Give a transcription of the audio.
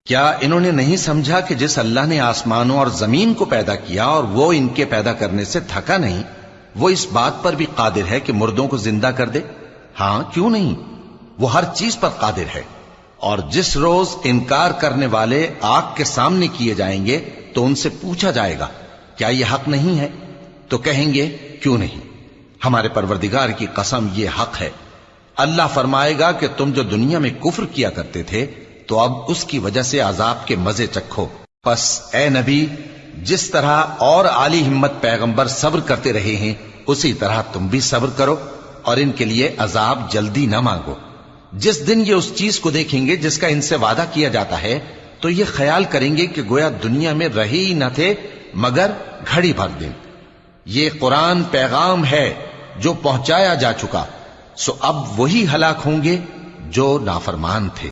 क्या इन्होंने नहीं समझा कि जिस अल्लाह ने आसमानों और जमीन को पैदा किया और वो इनके पैदा करने से थका नहीं, वो इस बात पर भी कादिर है कि मुर्दों को जिंदा कर दे? हाँ, क्यों नहीं, वो हर चीज पर कादिर है। और जिस रोज इनकार करने वाले आग के सामने किए जाएंगे तो उनसे पूछा जाएगा, क्या यह हक नहीं है? तो कहेंगे, क्यों नहीं, हमारे परवरदिगार की कसम, ये हक है। अल्लाह फरमाएगा कि तुम जो दुनिया में कुफ्र किया करते थे, तो अब उसकी वजह से अजाब के मजे चखो। बस ए नबी, जिस तरह और आली हिम्मत पैगंबर सब्र करते रहे हैं, उसी तरह तुम भी सब्र करो और इनके लिए अजाब जल्दी ना मांगो। जिस दिन ये उस चीज को देखेंगे जिसका इनसे वादा किया जाता है, तो ये ख्याल करेंगे कि गोया दुनिया में रहे ही न थे मगर घड़ी भर दिन। ये कुरान पैगाम है जो पहुंचाया जा चुका, सो अब वही हलाक होंगे जो नाफरमान थे।